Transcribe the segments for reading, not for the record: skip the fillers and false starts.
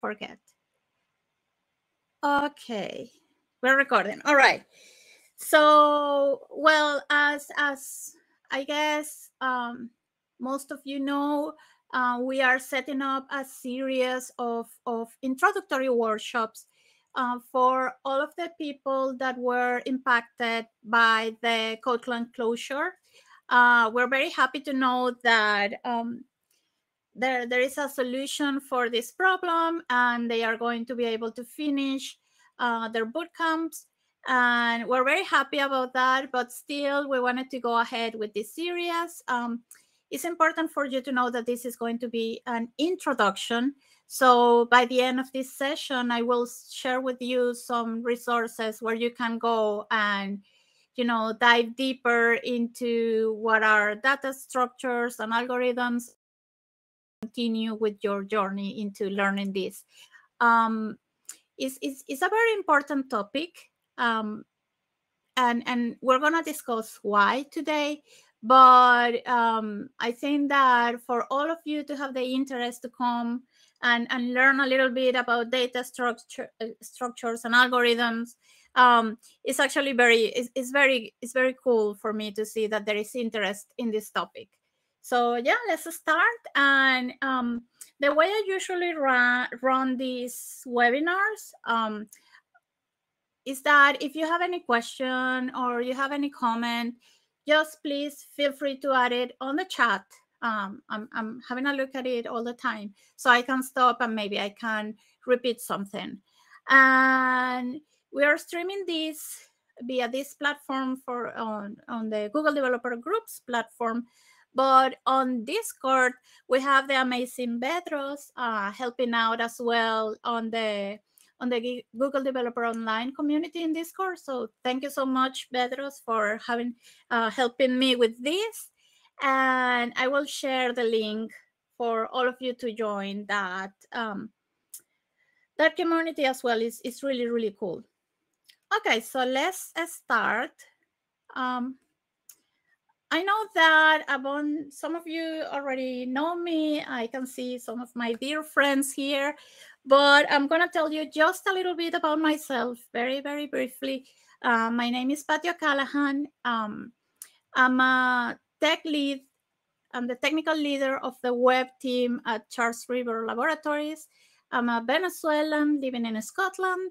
forget. Okay, we're recording. All right. So, well, as I guess most of you know, we are setting up a series of introductory workshops for all of the people that were impacted by the Coatland closure. We're very happy to know that there is a solution for this problem, and they are going to be able to finish their boot camps. And we're very happy about that, but still we wanted to go ahead with this series. It's important for you to know that this is going to be an introduction. So by the end of this session, I will share with you some resources where you can go and dive deeper into what are data structures and algorithms, continue with your journey into learning this. It's a very important topic, and we're going to discuss why today. But I think that for all of you to have the interest to come and learn a little bit about data structures and algorithms, it's actually it's very cool for me to see that there is interest in this topic. So yeah, let's start. And the way I usually run these webinars is that if you have any question or you have any comment, just please feel free to add it on the chat. I'm having a look at it all the time, so I can stop and maybe I can repeat something. And we are streaming this via this platform on the Google Developer Groups platform. But on Discord, we have the amazing Bedros helping out as well on the Google Developer Online community in Discord. So thank you so much, Bedros, for helping me with this. And I will share the link for all of you to join that that community as well. It's really, really cool. Okay, so let's start. I know that some of you already know me. I can see some of my dear friends here, but I'm going to tell you just a little bit about myself, very, very briefly. My name is Patty O'Callaghan. I'm a tech lead. I'm the technical leader of the web team at Charles River Laboratories. I'm a Venezuelan living in Scotland.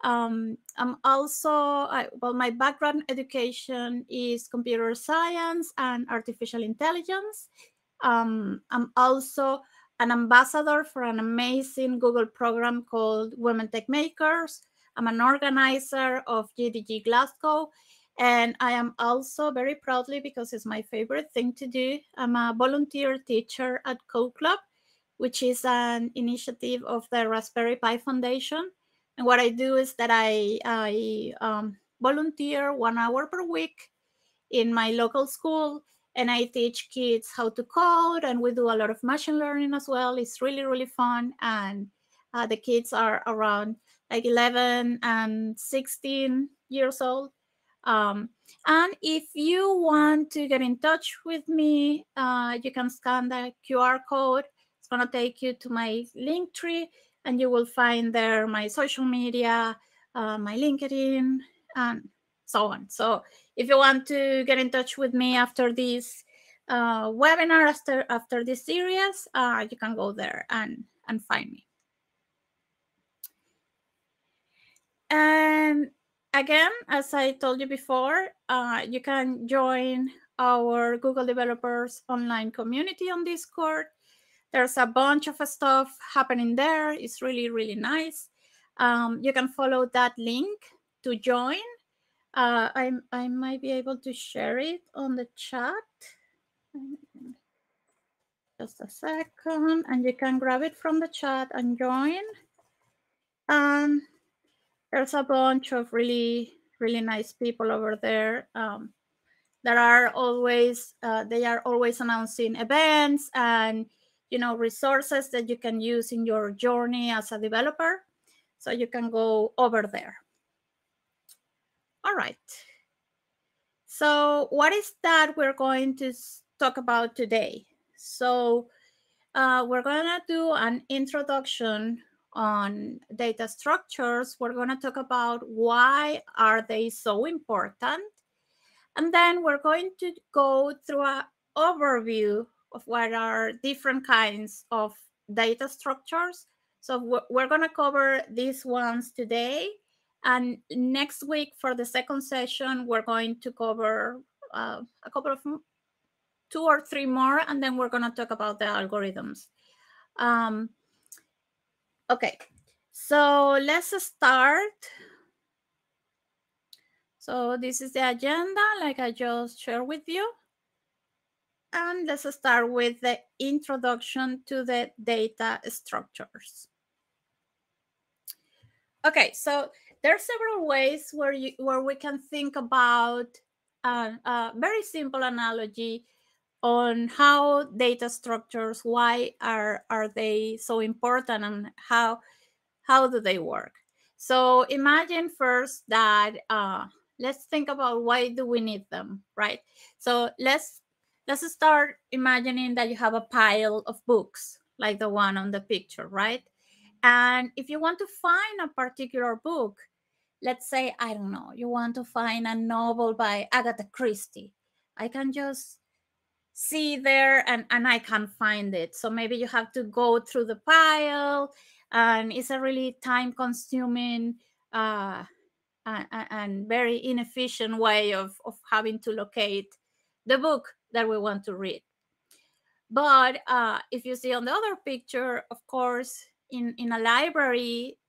I'm also, my background education is computer science and artificial intelligence. I'm also an ambassador for an amazing Google program called Women Tech Makers. I'm an organizer of GDG Glasgow. And I am also very proudly, because it's my favorite thing to do, I'm a volunteer teacher at Code Club, which is an initiative of the Raspberry Pi Foundation. And what I do is that I volunteer 1 hour per week in my local school, and I teach kids how to code, and we do a lot of machine learning as well. It's really, really fun. And the kids are around like 11 and 16 years old. And if you want to get in touch with me, you can scan the QR code. It's going to take you to my link tree, and you will find there my social media, my LinkedIn, and so on. So if you want to get in touch with me after this webinar, after this series, you can go there and find me. And again, as I told you before, you can join our Google Developers Online community on Discord. There's a bunch of stuff happening there. It's really, really nice. You can follow that link to join. I might be able to share it on the chat. Just a second, and you can grab it from the chat and join. There's a bunch of really, really nice people over there. There are always they are always announcing events and resources that you can use in your journey as a developer. So you can go over there. All right. So what is that we're going to talk about today? So we're going to do an introduction on data structures. We're going to talk about why are they so important. And then we're going to go through an overview of what are different kinds of data structures. So we're going to cover these ones today. And next week for the second session, we're going to cover a couple of 2 or 3 more, and then we're going to talk about the algorithms. Okay, so let's start. So this is the agenda, like I just shared with you. And let's start with the introduction to the data structures. Okay, so there are several ways where we can think about a very simple analogy on how data structures, why are they so important, and how do they work. So imagine first that let's think about why do we need them, right? So let's start imagining that you have a pile of books like the one on the picture, right? And if you want to find a particular book, let's say, I don't know, you want to find a novel by Agatha Christie, I can just see there and I can't find it. So maybe you have to go through the pile, and it's a really time consuming and very inefficient way of having to locate the book that we want to read. But if you see on the other picture, of course, in a library,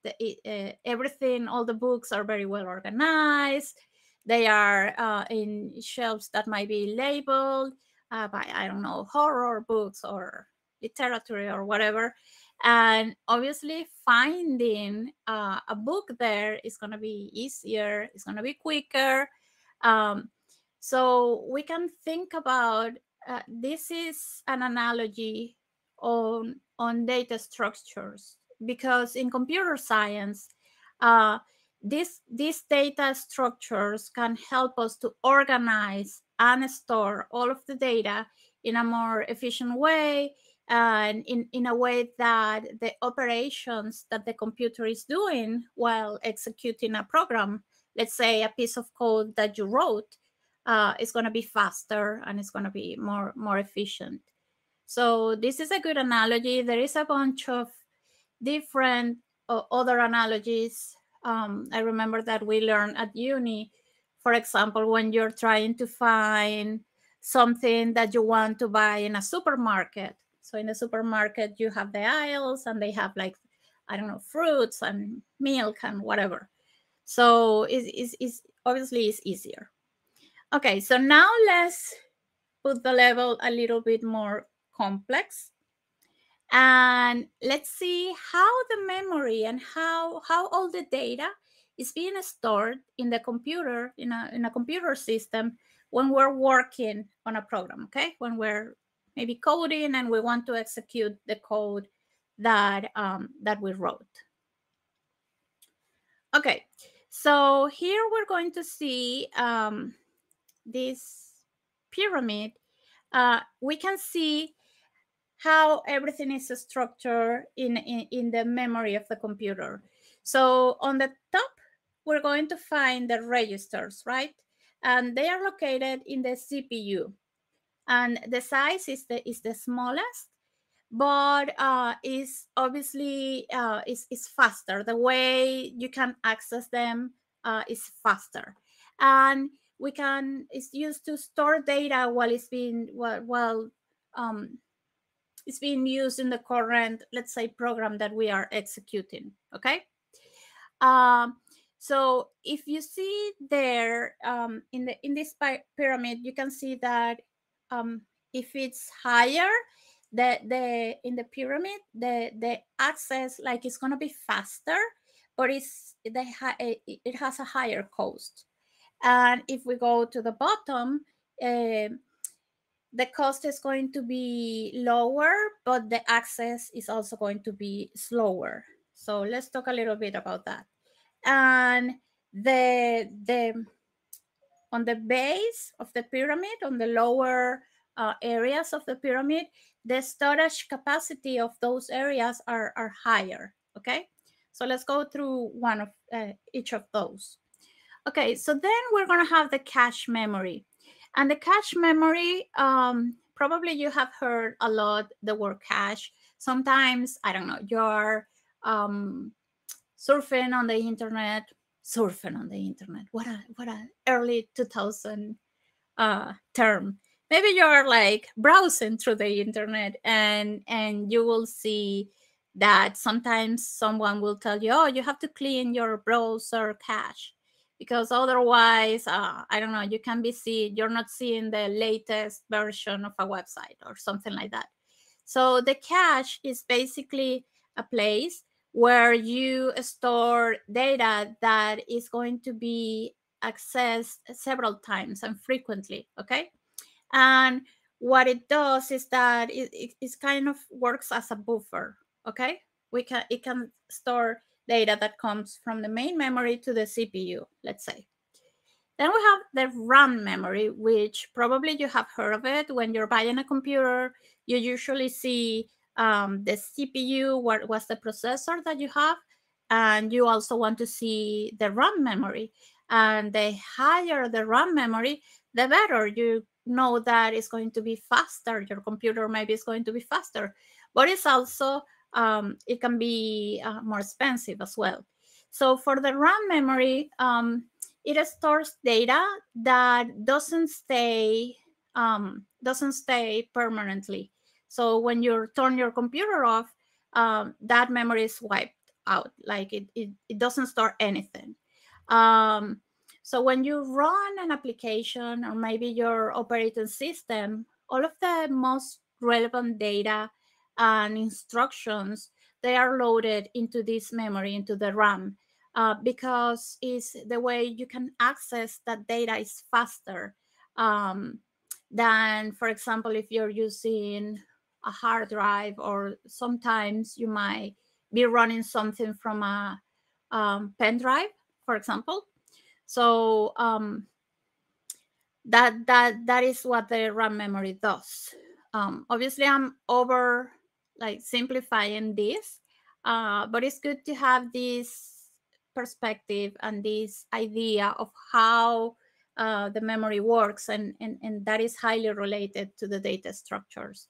everything, all the books are very well organized. They are in shelves that might be labeled by, I don't know, horror books or literature or whatever. And obviously, finding a book there is going to be easier, it's going to be quicker. So we can think about this is an analogy on data structures, because in computer science, these data structures can help us to organize and store all of the data in a more efficient way, and in a way that the operations that the computer is doing while executing a program, let's say a piece of code that you wrote, is going to be faster and it's going to be more efficient. So this is a good analogy. There is a bunch of different other analogies. I remember that we learned at uni, for example, when you're trying to find something that you want to buy in a supermarket. So in the supermarket, you have the aisles and they have, like, I don't know, fruits and milk and whatever. So it's obviously it's easier. Okay, so now let's put the level a little bit more complex. And let's see how the memory and how all the data is being stored in the computer, in a computer system when we're working on a program, okay? When we're maybe coding and we want to execute the code that, that we wrote. Okay, so here we're going to see this pyramid. We can see how everything is structured in the memory of the computer. So on the top, we're going to find the registers, right? And they are located in the CPU. And the size is the smallest, but is obviously is faster. The way you can access them is faster. And it's used to store data while it's being, it's being used in the current, let's say, program that we are executing, okay? So if you see there in this pyramid, you can see that if it's higher, in the pyramid, the access, like, it's going to be faster, but it has a higher cost. And if we go to the bottom, the cost is going to be lower, but the access is also going to be slower. So let's talk a little bit about that. And on the base of the pyramid, on the lower areas of the pyramid, the storage capacity of those areas are higher, Okay, so let's go through one of each of those. Okay, so then we're going to have the cache memory. And the cache memory, probably you have heard a lot the word cache. Sometimes, I don't know, you're surfing on the internet, What a early 2000 term. Maybe you're like browsing through the internet, and you will see that sometimes someone will tell you, oh, you have to clean your browser cache, because otherwise, I don't know, you're not seeing the latest version of a website or something like that. So the cache is basically a place where you store data that is going to be accessed several times and frequently. Okay, and what it does is that it kind of works as a buffer. Okay, it can store data that comes from the main memory to the CPU, let's say. Then we have the RAM memory, which probably you have heard of it. When you're buying a computer, you usually see the CPU, what was the processor that you have, and you also want to see the RAM memory. And the higher the RAM memory, the better. You know that it's going to be faster. Your computer maybe is going to be faster, but it's also it can be more expensive as well. So for the RAM memory, it stores data that doesn't stay permanently. So when you turn your computer off, that memory is wiped out. Like it doesn't store anything. Um, so when you run an application or maybe your operating system, all of the most relevant data and instructions, they are loaded into this memory, into the RAM, because is the way you can access that data is faster than, for example, if you're using a hard drive, or sometimes you might be running something from a pen drive, for example. So that is what the RAM memory does. Obviously, I'm over like simplifying this, but it's good to have this perspective and this idea of how the memory works, and that is highly related to the data structures.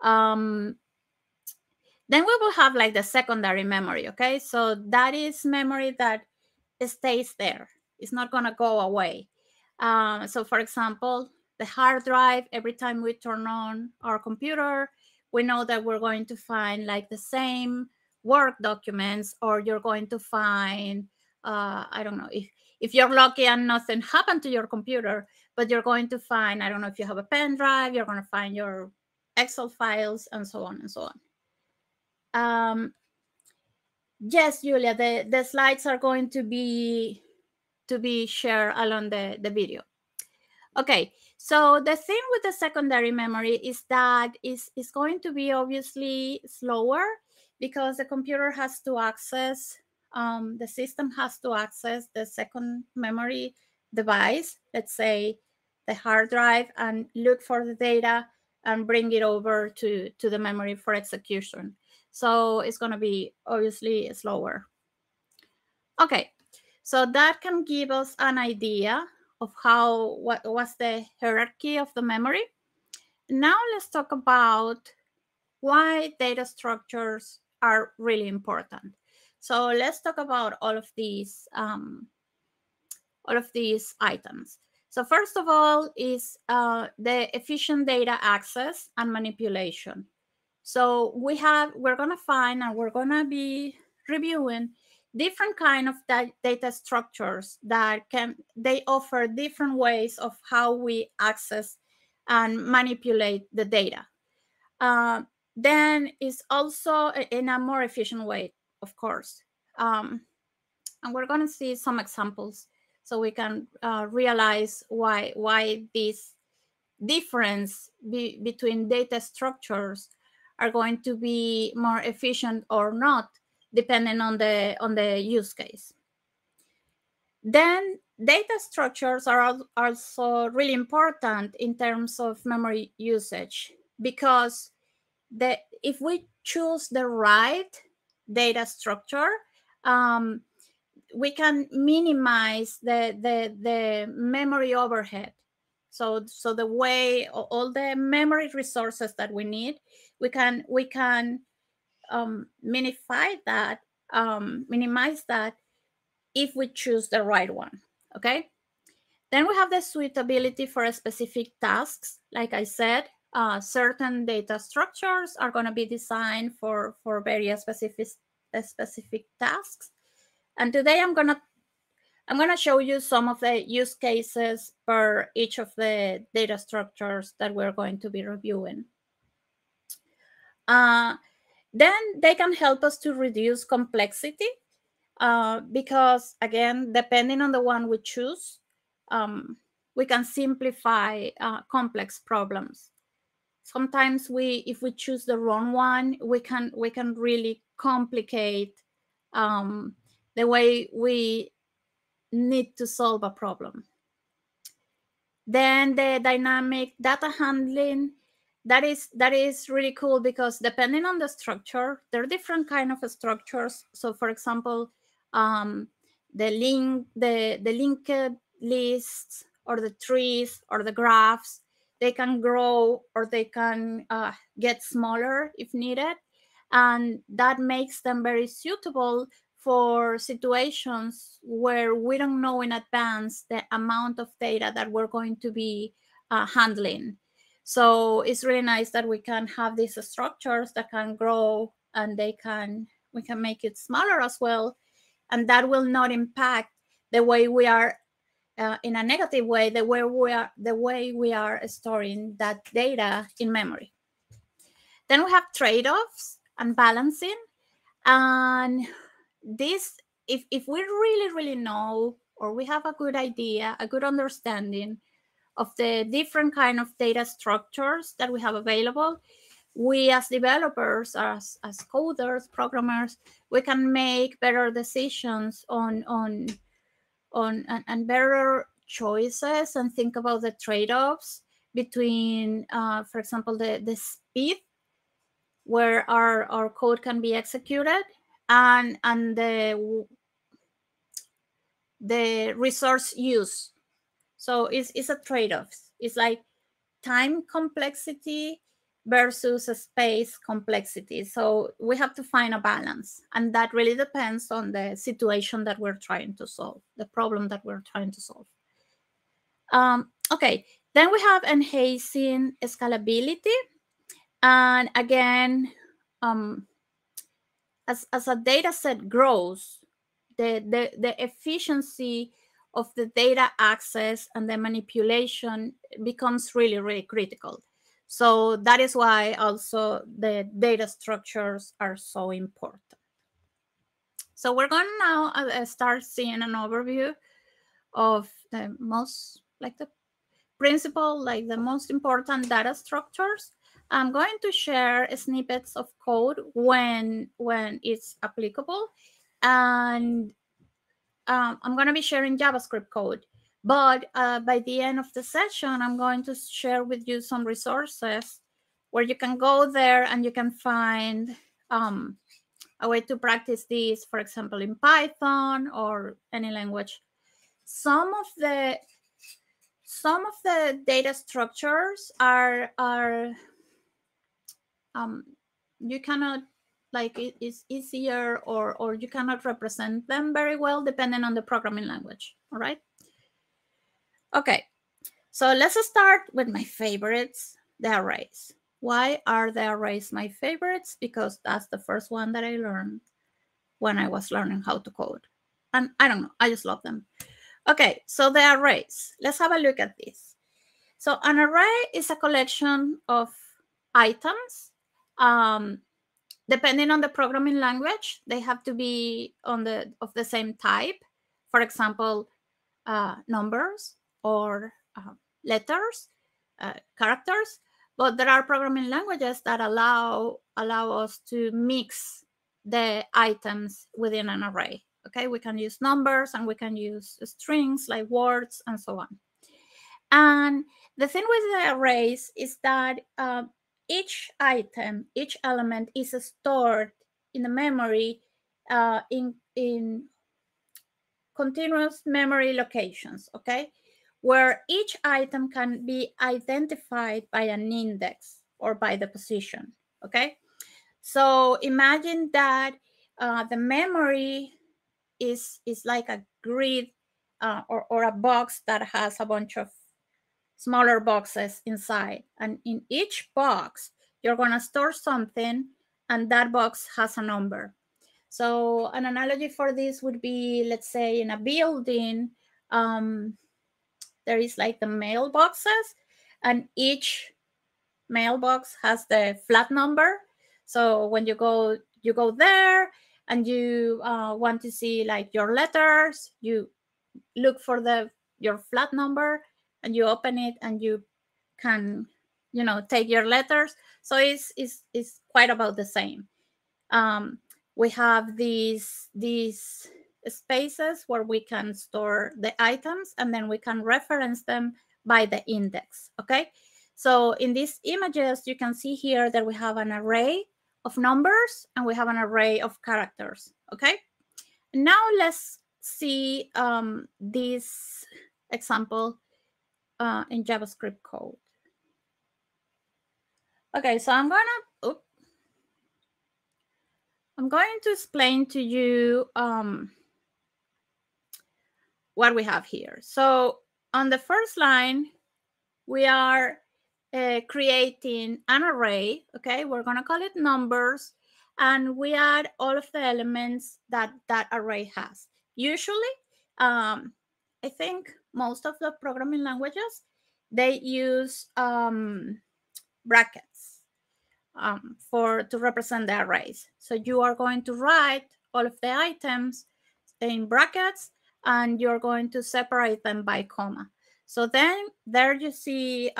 Um, then we will have like the secondary memory. Okay, so that is memory that stays there. It's not going to go away. So, for example, the hard drive, every time we turn on our computer, we know that we're going to find like the same work documents, or you're going to find, I don't know, if you're lucky and nothing happened to your computer, but you're going to find, I don't know, if you have a pen drive, you're going to find your Excel files, and so on and so on. Yes, Julia, the slides are going to be shared along the video. Okay, so the thing with the secondary memory is that it's going to be obviously slower, because the computer has to access, the system has to access the second memory device, let's say the hard drive, and look for the data and bring it over to the memory for execution. So it's going to be obviously slower. Okay, so that can give us an idea of what was the hierarchy of the memory. Now let's talk about why data structures are really important. So let's talk about all of these items. So first of all is the efficient data access and manipulation. So we're going to find, and we're going to be reviewing different kind of data structures that they offer different ways of how we access and manipulate the data. Then is also in a more efficient way, of course. And we're going to see some examples so we can realize why this difference between data structures are going to be more efficient or not, depending on the use case. Then data structures are also really important in terms of memory usage, because if we choose the right data structure, we can minimize the memory overhead. So the way all the memory resources that we need, we can minimize that if we choose the right one. Okay. Then we have the suitability for specific tasks. Like I said, certain data structures are going to be designed for very specific tasks. And today I'm gonna show you some of the use cases for each of the data structures that we're going to be reviewing. Then they can help us to reduce complexity, because again, depending on the one we choose, we can simplify complex problems. Sometimes if we choose the wrong one, we can really complicate the way we need to solve a problem. Then the dynamic data handling, that is really cool, because depending on the structure, there are different kind of structures. So for example, the linked lists, or the trees, or the graphs, they can grow or they can get smaller if needed, and that makes them very suitable for situations where we don't know in advance the amount of data that we're going to be handling. So it's really nice that we can have these structures that can grow, and we can make it smaller as well, and that will not impact the way we are in a negative way, the way we are storing that data in memory. Then we have trade-offs and balancing, and this, if we really know, or we have a good idea, a good understanding of the different kind of data structures that we have available, we as developers, as coders, programmers, we can make better decisions on and better choices, and think about the trade-offs between, for example, the speed where our code can be executed, and the resource use. So it's a trade-off. It's like time complexity versus space complexity. So we have to find a balance, and that really depends on the situation that we're trying to solve, the problem that we're trying to solve. Okay, then we have enhancing scalability, and again, as a data set grows, the efficiency of the data access and the manipulation becomes really critical. So that is why also the data structures are so important. So we're going to now start seeing an overview of the most, like the principle, like the most important data structures. I'm going to share snippets of code when it's applicable, and I'm going to be sharing JavaScript code. But by the end of the session, I'm going to share with you some resources where you can go there and you can find a way to practice this, for example, in Python or any language. Some of the data structures are you cannot, like, it's easier, or you cannot represent them very well depending on the programming language. All right. Okay. So let's start with my favorites, the arrays. Why are the arrays my favorites? Because that's the first one that I learned when I was learning how to code. And I don't know, I just love them. Okay, so the arrays. Let's have a look at this. So an array is a collection of items. Depending on the programming language, they have to be of the same type. For example, numbers, or letters, characters. But there are programming languages that allow us to mix the items within an array. Okay, we can use numbers, and we can use strings like words and so on. And the thing with the arrays is that each item, each element is stored in the memory in continuous memory locations, okay, where each item can be identified by an index or by the position, okay? So imagine that the memory is like a grid or a box that has a bunch of smaller boxes inside. And in each box, you're going to store something, and that box has a number. So an analogy for this would be, let's say in a building, there is like the mailboxes, and each mailbox has the flat number. So when you go there and you want to see like your letters, you look for your flat number and you open it and you can, you know, take your letters. So it's quite about the same. We have these spaces where we can store the items, and then we can reference them by the index, okay? So in these images, you can see here that we have an array of numbers and we have an array of characters, okay? Now let's see this example in JavaScript code. Okay, so I'm going to explain to you what we have here. So on the first line, we are creating an array, okay? We're gonna call it numbers, and we add all of the elements that that array has. Usually, I think most of the programming languages, they use brackets to represent the arrays. So you are going to write all of the items in brackets, and you're going to separate them by comma. So then there you see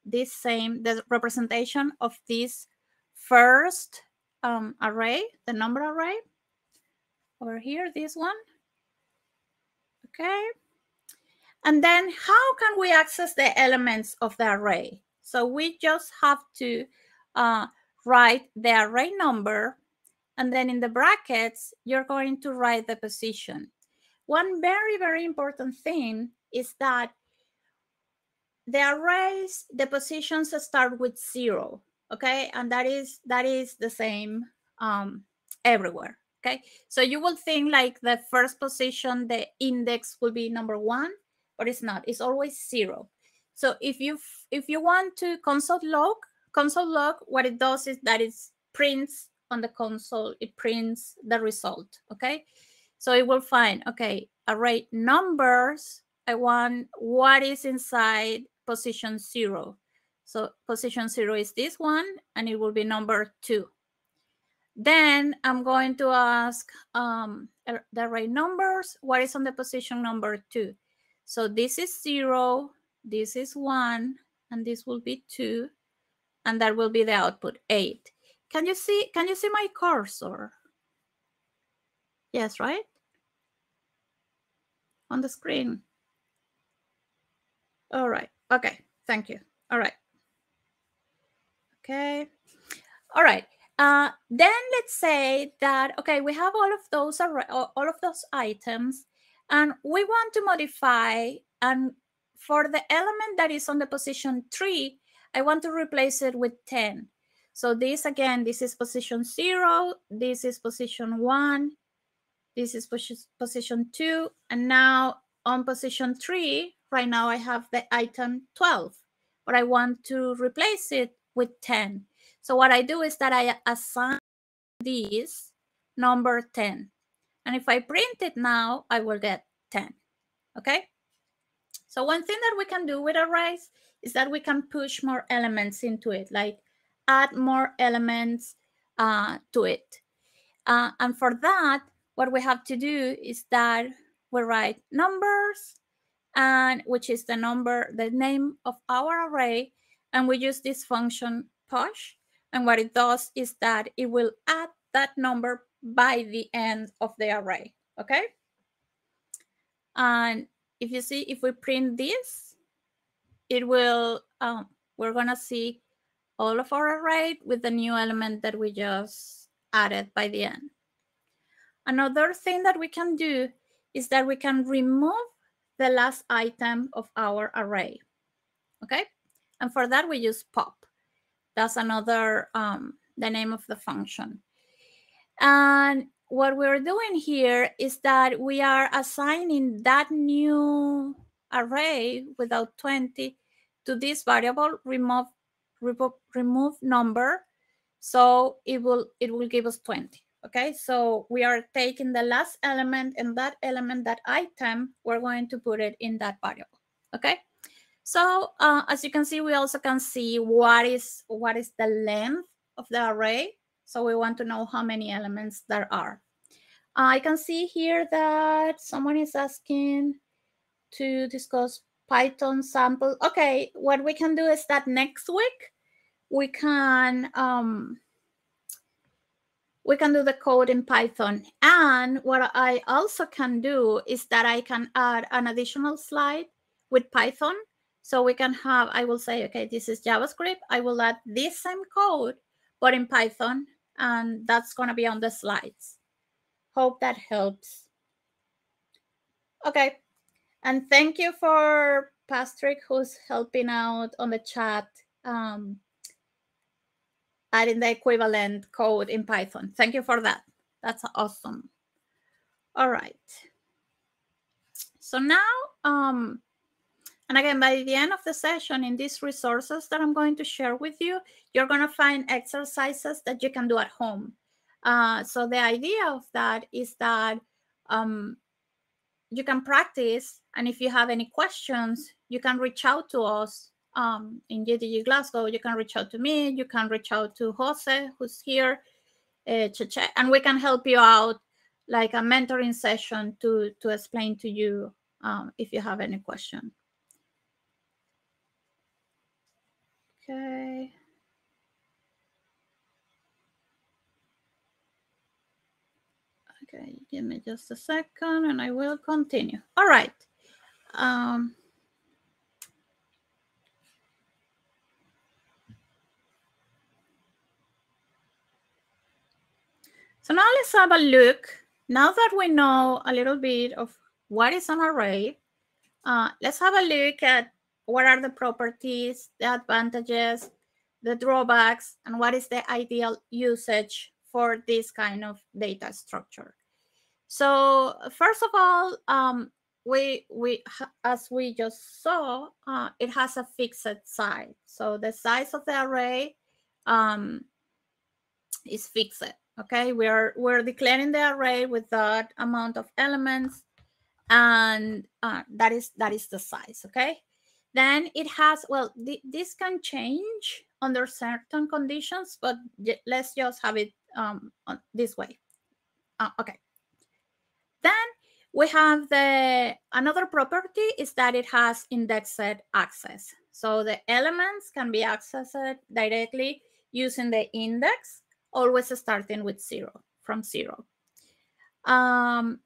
the representation of this first array, the number array. Over here, this one. Okay. And then how can we access the elements of the array? So we just have to write the array number, and then in the brackets, you're going to write the position. One very, very important thing is that the arrays, the positions start with 0, okay? And that is the same everywhere, okay? So you will think like the first position, the index will be number 1, but it's not. It's always 0. So if you want to console log, what it does is that it prints on the console, it prints the result, okay? So it will find, okay, array numbers, I want what is inside position 0. So position 0 is this one, and it will be number 2. Then I'm going to ask the array numbers, what is on the position number 2? So this is 0, this is 1, and this will be 2, and that will be the output 8. Can you see my cursor? Yes, right? On the screen. All right. Okay. Thank you. All right. Okay. All right. Then let's say that, okay, we have all of those items, and we want to modify, and for the element that is on the position 3, I want to replace it with 10. So this, again, this is position 0, this is position 1, this is position 2, and now on position 3, right now I have the item 12, but I want to replace it with 10. So what I do is that I assign this number 10. And if I print it now, I will get 10, okay? So one thing that we can do with arrays is that we can push more elements into it, like add more elements to it. And for that, what we have to do is that we write numbers, and which is the name of our array, and we use this function push. And what it does is that it will add that number by the end of the array, okay? And if you see, if we print this, it will, we're gonna see all of our array with the new element that we just added by the end. Another thing that we can do is that we can remove the last item of our array, okay? And for that, we use pop. That's another, the name of the function. And what we're doing here is that we are assigning that new array without 20 to this variable remove number. So it will give us 20. Okay, so we are taking the last element, and that element, that item, we're going to put it in that variable. Okay, so as you can see, we also can see what is the length of the array. So we want to know how many elements there are. I can see here that someone is asking to discuss Python sample. Okay, what we can do is that next week we can do the code in Python. And what I also can do is that I can add an additional slide with Python. So we can have, I will say, okay, this is JavaScript. I will add this same code, but in Python, and that's going to be on the slides. Hope that helps. Okay. And thank you for Patrick, who's helping out on the chat, adding the equivalent code in Python. Thank you for that. That's awesome. All right. So now, and again, by the end of the session, in these resources that I'm going to share with you, you're going to find exercises that you can do at home. So the idea of that is that you can practice, and if you have any questions, you can reach out to us in GDG Glasgow. You can reach out to me. You can reach out to Jose, who's here, and we can help you out, like a mentoring session to explain to you if you have any question. Okay. Okay, give me just a second and I will continue. All right. So now let's have a look. Now that we know a little bit of what is an array, let's have a look at what are the properties, the advantages, the drawbacks, and what is the ideal usage for this kind of data structure. So first of all, as we just saw, it has a fixed size. So the size of the array is fixed. Okay, we're declaring the array with that amount of elements, and that is the size. Okay, then it has, well, this can change under certain conditions, but let's just have it this way. Okay. Then we have another property is that it has indexed access. So the elements can be accessed directly using the index, always starting with from zero. And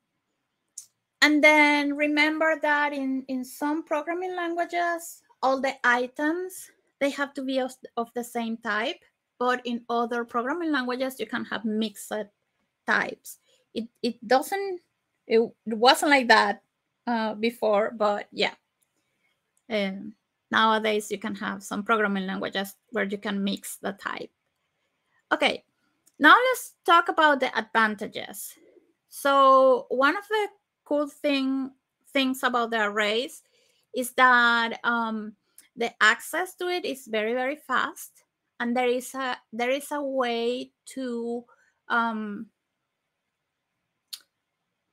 then remember that in some programming languages, all the items, they have to be of the same type. But in other programming languages, you can have mixed types. It wasn't like that before, but yeah. Nowadays, you can have some programming languages where you can mix the type. Okay, now let's talk about the advantages. So one of the cool things about the arrays is that the access to it is very, very fast, and there is a way to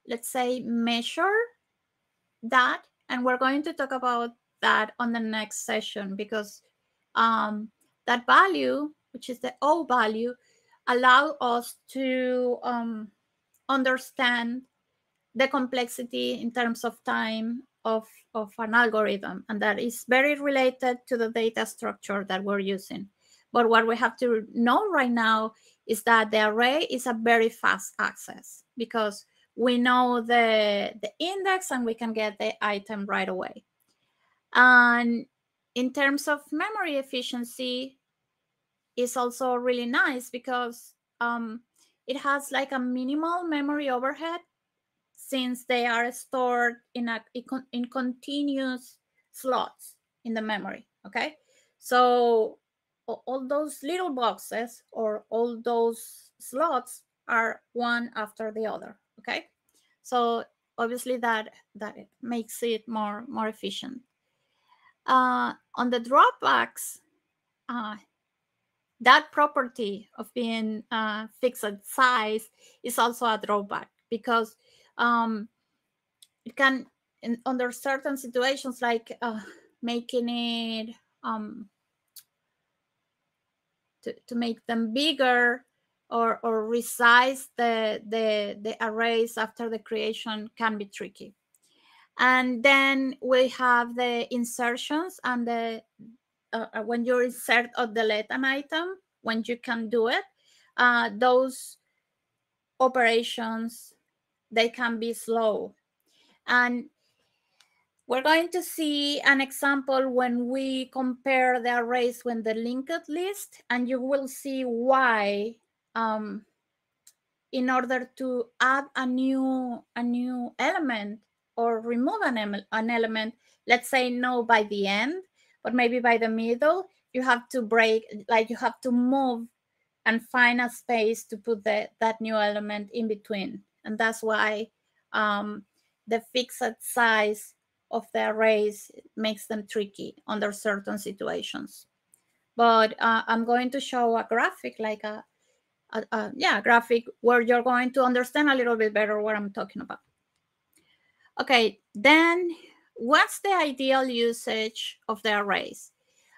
let's say measure that, and we're going to talk about that on the next session, because that value, which is the O value, allow us to understand the complexity in terms of time of an algorithm, and that is very related to the data structure that we're using. But what we have to know right now is that the array is a very fast access, because we know the index and we can get the item right away. And in terms of memory efficiency, is also really nice, because it has like a minimal memory overhead since they are stored in continuous slots in the memory. Okay, so all those little boxes or all those slots are one after the other. Okay, so obviously that makes it more efficient. On the drawbacks, that property of being fixed size is also a drawback because it can, under certain situations, like making it to make them bigger or resize the arrays after the creation can be tricky. And then we have the insertions and the when you insert or delete an item, when you can do it, those operations, they can be slow. And we're going to see an example when we compare the arrays with the linked list, and you will see why in order to add a new element or remove an element, let's say no by the end, but maybe by the middle, you have to break, like you have to move and find a space to put that new element in between. And that's why the fixed size of the arrays makes them tricky under certain situations. But I'm going to show a graphic, like a graphic where you're going to understand a little bit better what I'm talking about. Okay, then what's the ideal usage of the arrays?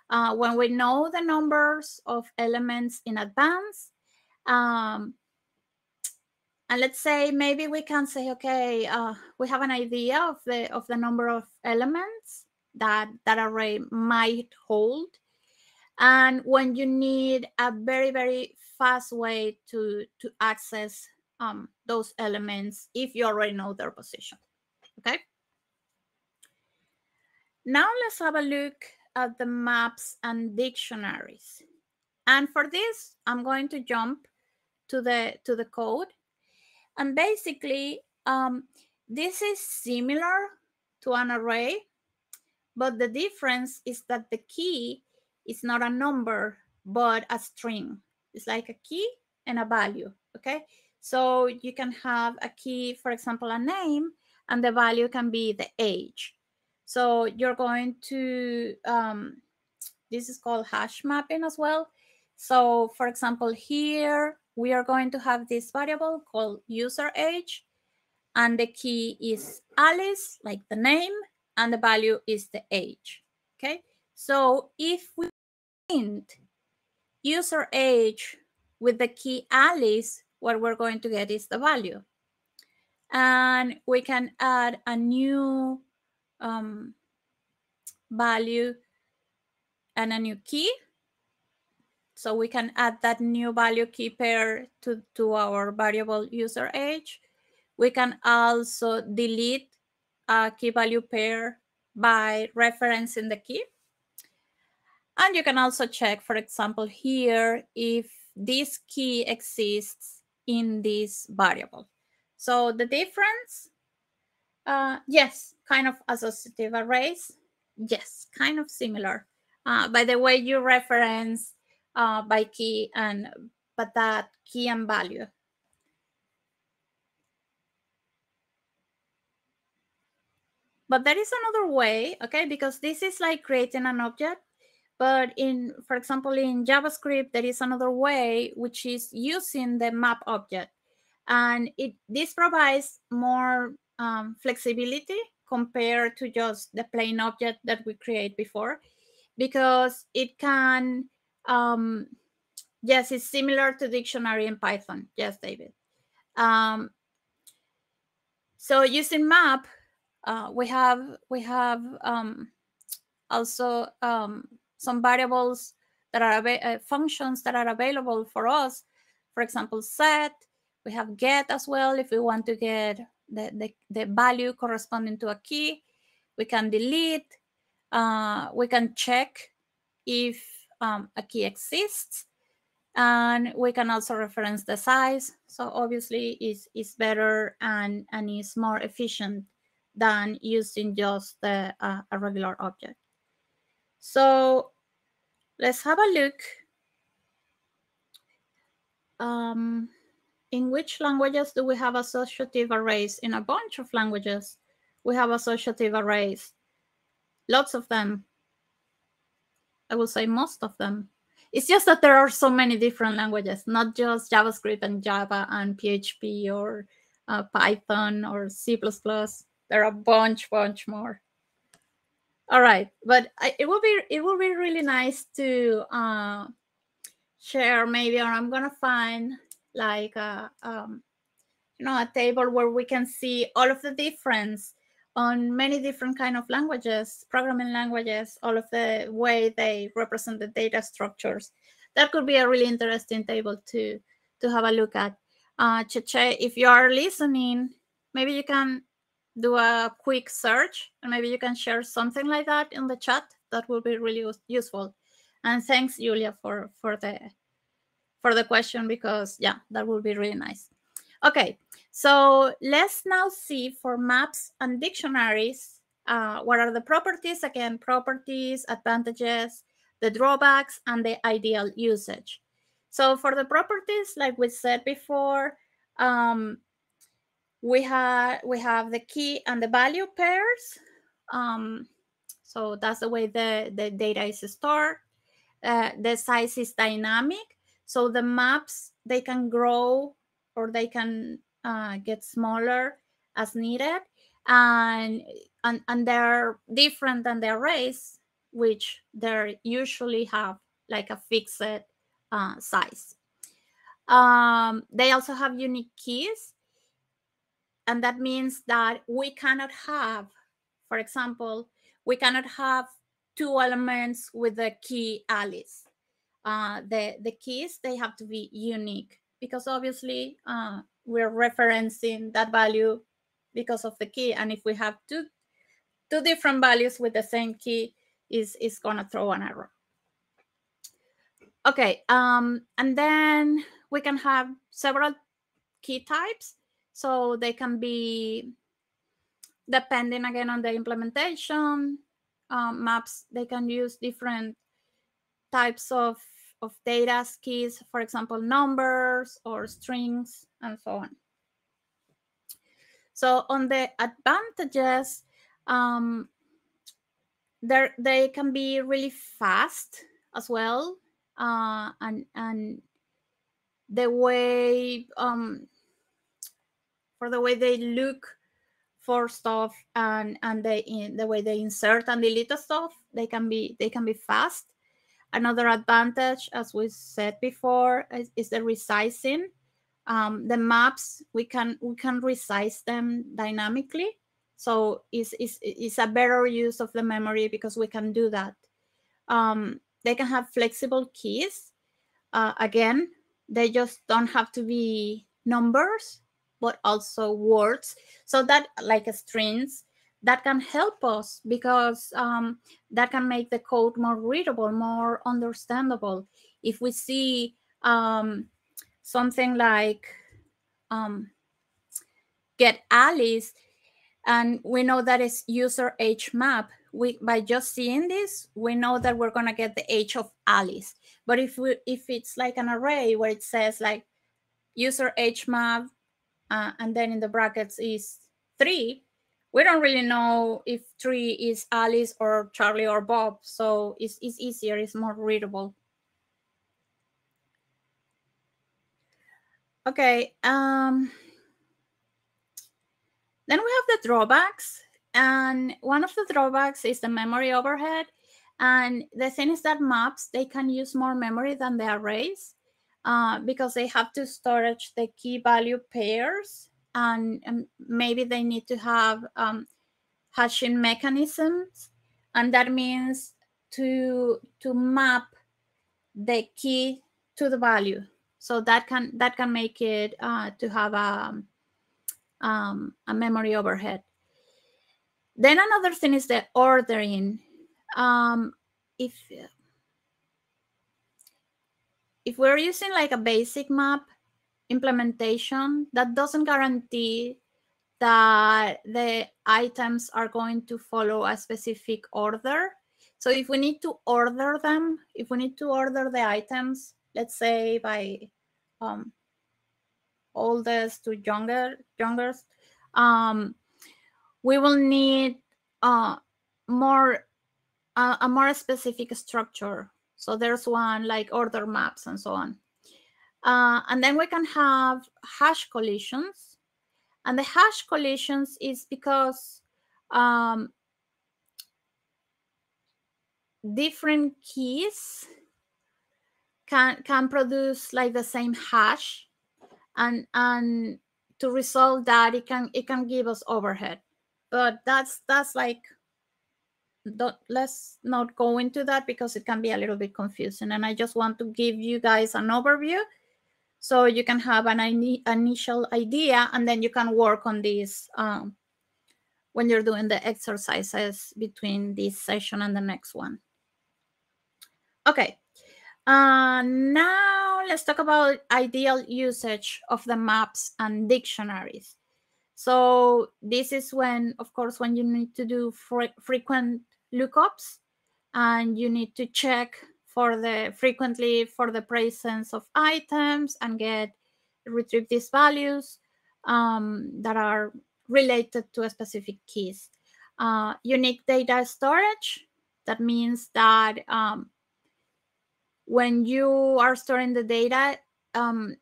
When we know the numbers of elements in advance, and let's say maybe we can say, okay, we have an idea of the number of elements that array might hold. And when you need a very, very fast way to access those elements, if you already know their position. Okay. Now let's have a look at the maps and dictionaries. And for this, I'm going to jump to the code. And basically, this is similar to an array, but the difference is that the key is not a number, but a string. It's like a key and a value, okay? So you can have a key, for example, a name, and the value can be the age. So you're going to, this is called hash mapping as well. So for example, here we are going to have this variable called user age, and the key is Alice, like the name, and the value is the age. Okay, so if we print user age with the key Alice, what we're going to get is the value. And we can add a new value and a new key. So we can add that new value key pair to our variable user age. We can also delete a key value pair by referencing the key. And you can also check, for example, here, if this key exists in this variable. So the difference, yes, kind of associative arrays. Yes, kind of similar. By the way you reference by key, but that key and value. But there is another way, okay, because this is like creating an object. But for example, in JavaScript, there is another way, which is using the map object. And this provides more flexibility compared to just the plain object that we create before, because it can, yes, it's similar to dictionary in Python. Yes, David. So using map, we have also some variables that are functions that are available for us. For example, set. We have get as well if we want to get the value corresponding to a key. We can delete. We can check if a key exists. And we can also reference the size. So obviously it's better and is more efficient than using just a regular object. So let's have a look. In which languages do we have associative arrays? In a bunch of languages, we have associative arrays. Lots of them. I will say most of them. It's just that there are so many different languages, not just JavaScript and Java and PHP or Python or C++. There are a bunch more. All right, but it will be really nice to share maybe, or I'm gonna find like a table where we can see all of the difference on many different kind of languages, programming languages, all of the way they represent the data structures. That could be a really interesting table to have a look at. Cheche, if you are listening, maybe you can do a quick search and maybe you can share something like that in the chat. That will be really useful. And thanks, Julia, for the question, because yeah, that would be really nice. Okay, so let's now see for maps and dictionaries, what are the properties? Again, properties, advantages, the drawbacks, and the ideal usage. So for the properties, like we said before, we have the key and the value pairs. So that's the way the data is stored. The size is dynamic, so the maps, they can grow or they can get smaller as needed, and they're different than the arrays, which they usually have like a fixed size. They also have unique keys, and that means that we cannot have, for example, we cannot have two elements with the key Alice. The keys, they have to be unique, because obviously we're referencing that value because of the key, and if we have two different values with the same key, is going to throw an error. Okay, and then we can have several key types, so they can be, depending again on the implementation, maps, they can use different types of data keys, for example, numbers or strings and so on. So on the advantages, they can be really fast as well, and the way for the way they look for stuff, and the way they insert and delete the stuff, they can be fast. Another advantage, as we said before, is the resizing. The maps, we can resize them dynamically, so it's a better use of the memory because we can do that. They can have flexible keys. Again, they just don't have to be numbers, but also words, so that, like strings, that can help us, because that can make the code more readable, more understandable. If we see something like get Alice, and we know that it's user age map, by just seeing this, we know that we're going to get the age of Alice. But if it's like an array where it says like user age map, and then in the brackets is 3, we don't really know if 3 is Alice or Charlie or Bob. So it's easier, it's more readable. Okay. Then we have the drawbacks. And one of the drawbacks is the memory overhead. And the thing is that maps, they can use more memory than the arrays, because they have to storage the key value pairs, and maybe they need to have hashing mechanisms, and that means to map the key to the value. So that can make it to have a memory overhead. Then another thing is the ordering. If if we're using like a basic map implementation, that doesn't guarantee that the items are going to follow a specific order. So if we need to order them, if we need to order the items, let's say by oldest to youngest, we will need a more specific structure. So there's one like order maps and so on. And then we can have hash collisions. And the hash collisions is because different keys can produce like the same hash, and to resolve that it can give us overhead. But that's like, let's not go into that because it can be a little bit confusing, and I just want to give you guys an overview so you can have an initial idea, and then you can work on this when you're doing the exercises between this session and the next one. Okay, now let's talk about ideal usage of the maps and dictionaries. So this is when, of course, when you need to do frequent lookups, and you need to check frequently for the presence of items and retrieve these values that are related to a specific keys. Unique data storage, that means that when you are storing the data, when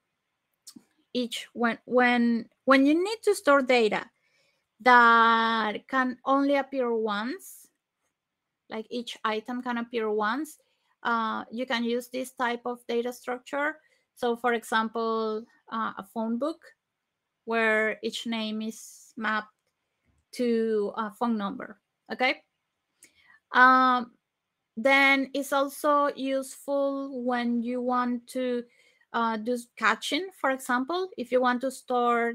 you need to store data that can only appear once, like each item can appear once, you can use this type of data structure. So for example, a phone book where each name is mapped to a phone number. Okay. Then it's also useful when you want to do caching. For example, if you want to store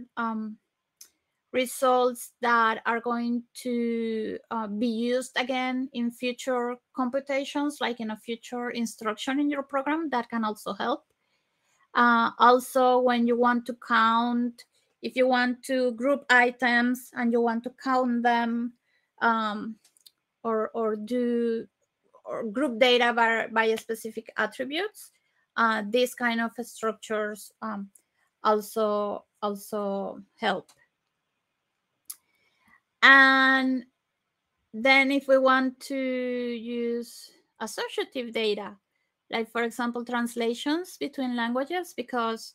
results that are going to be used again in future computations, like in a future instruction in your program, that can also help. Also, when you want to count, if you want to group items and you want to count them, or group data by specific attributes, these kind of structures also help. And then if we want to use associative data, like for example translations between languages, because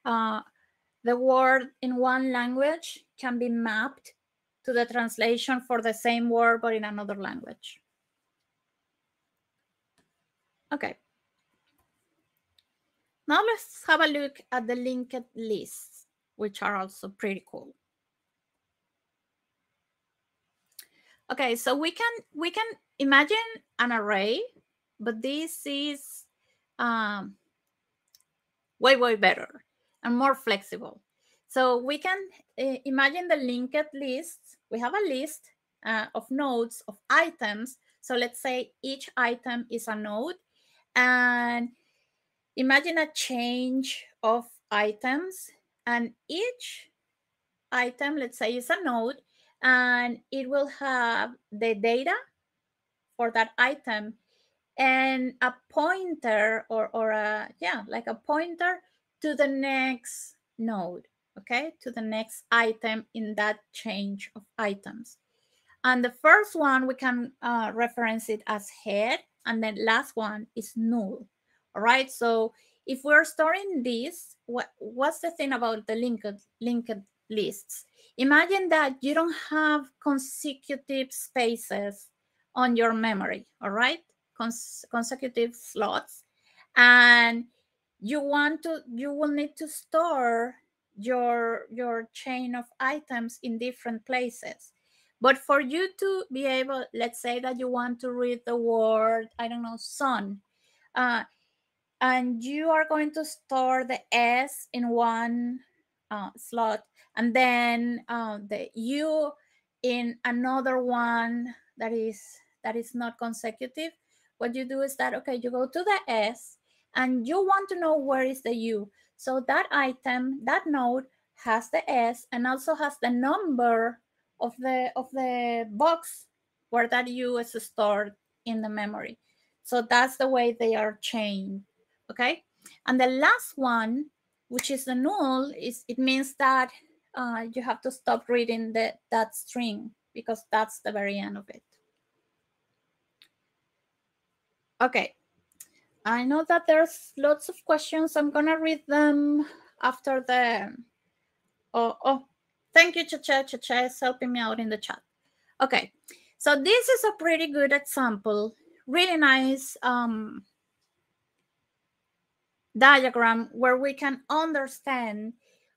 the word in one language can be mapped to the translation for the same word but in another language. Okay. Now let's have a look at the linked lists, which are also pretty cool. Okay, so we can imagine an array, but this is way better and more flexible. So we can imagine the linked lists. We have a list of nodes of items. So let's say each item is a node, and imagine a change of items, and each item, let's say, is a node, and it will have the data for that item and a pointer or a, yeah, like a pointer to the next node, okay, to the next item in that change of items. And the first one, we can reference it as head, and then last one is null. All right, so if we're storing this, what's the thing about the linked lists? Imagine that you don't have consecutive spaces on your memory, all right? Consecutive slots, and you will need to store your chain of items in different places. But for you to be able, let's say that you want to read the word, I don't know, sun, and you are going to store the S in one slot, and then the U in another one that is not consecutive. What you do is that, okay, you go to the S, and you want to know where is the U. So that item, that node has the S and also has the number of the box where that U is stored in the memory. So that's the way they are chained. Okay. And the last one, which is the null, is it means that you have to stop reading that string because that's the very end of it. Okay. I know that there's lots of questions. I'm gonna read them after the. Oh, thank you, Chacha. Chacha is helping me out in the chat. Okay, so this is a pretty good example. Really nice diagram where we can understand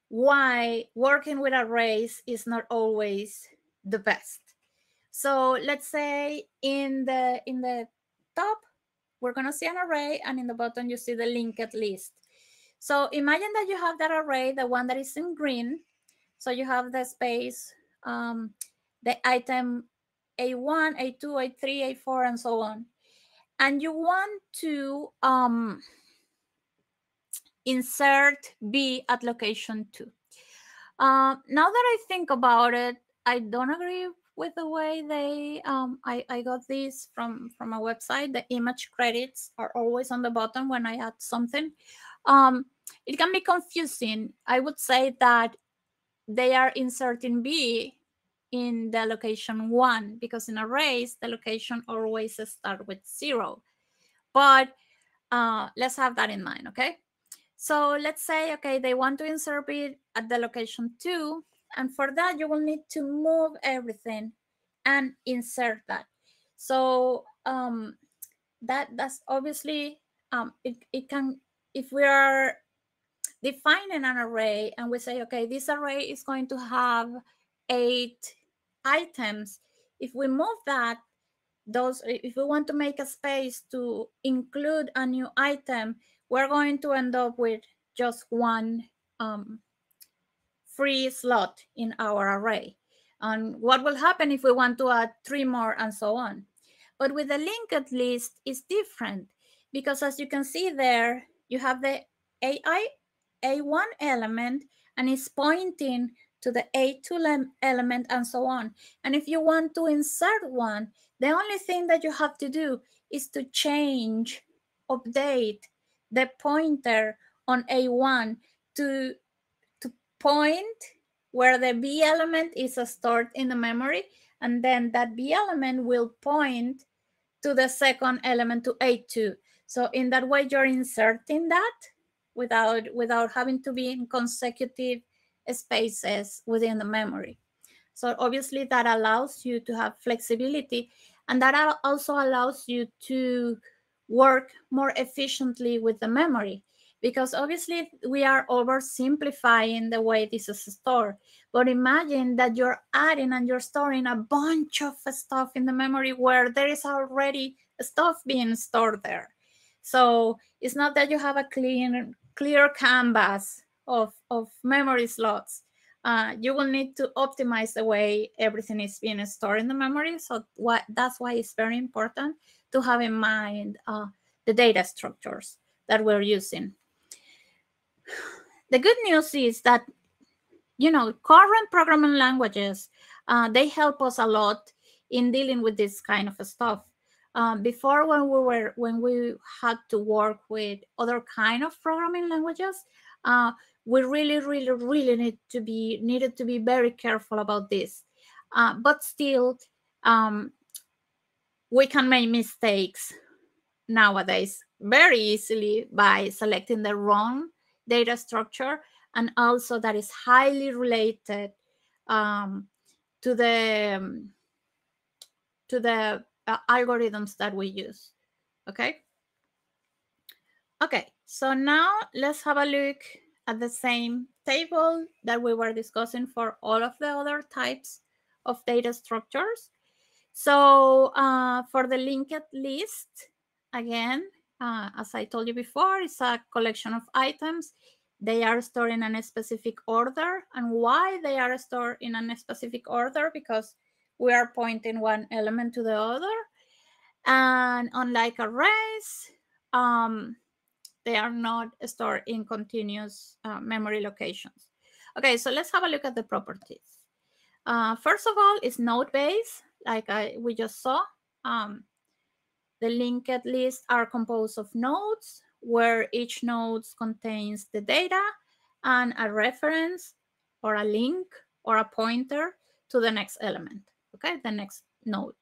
why working with arrays is not always the best. So let's say in the top we're gonna see an array, and in the bottom you see the linked list. So imagine that you have that array, the one that is in green. So you have the space, the item A1, A2, A3, A4, and so on. And you want to insert B at location 2. Now that I think about it, I don't agree with the way they I got this from a website. The image credits are always on the bottom when I add something. It can be confusing. I would say that they are inserting B in the location 1 because in arrays the location always start with 0. But let's have that in mind. Okay, so let's say, okay, they want to insert it at the location 2, and for that you will need to move everything and insert that. So that's obviously it can, if we are defining an array and we say, okay, this array is going to have 8 items. If we move that, if we want to make a space to include a new item, we're going to end up with just one free slot in our array. And what will happen if we want to add 3 more and so on? But with the linked list, it's different because as you can see there, you have the A1 element and it's pointing to the A2 element and so on. And if you want to insert one, the only thing that you have to do is to update the pointer on A1 to point where the B element is stored in the memory, and then that B element will point to the second element, to A2. So in that way, you're inserting that without having to be in consecutive spaces within the memory. So obviously that allows you to have flexibility, and that also allows you to work more efficiently with the memory, because obviously we are oversimplifying the way this is stored. But imagine that you're adding and you're storing a bunch of stuff in the memory where there is already stuff being stored there. So it's not that you have a clear canvas of memory slots. You will need to optimize the way everything is being stored in the memory. So that's why it's very important to have in mind the data structures that we're using. The good news is that, current programming languages, they help us a lot in dealing with this kind of stuff. Before, when we had to work with other kind of programming languages, we really needed to be very careful about this. But still, we can make mistakes nowadays very easily by selecting the wrong data structure, and also that is highly related to the algorithms that we use. Okay, so now let's have a look at the same table that we were discussing for all of the other types of data structures. So for the linked list, again, as I told you before, it's a collection of items. They are stored in a specific order. And why they are stored in a specific order? Because we are pointing one element to the other. And unlike arrays, They are not stored in continuous memory locations. Okay, so let's have a look at the properties. First of all, is node-based, like we just saw. The linked lists are composed of nodes, where each node contains the data and a reference or a link or a pointer to the next element, okay, the next node.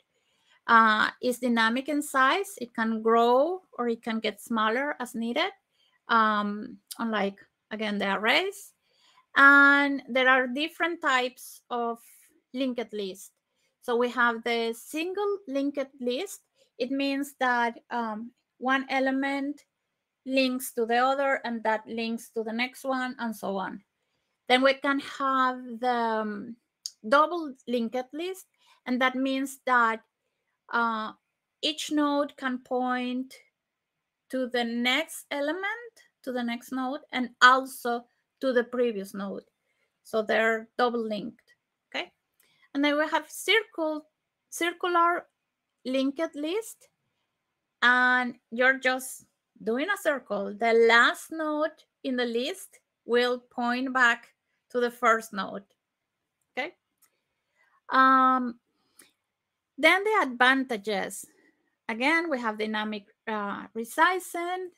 Is dynamic in size. It can grow or it can get smaller as needed, unlike, again, the arrays. And there are different types of linked list. So we have the single linked list. It means that one element links to the other, and that links to the next one, and so on. Then we can have the double linked list, and that means that each node can point to the next element, to the next node, and also to the previous node. So they're double linked, okay? And then we have circular linked list, and you're just doing a circle. The last node in the list will point back to the first node, okay? Then the advantages. Again, we have dynamic resizing,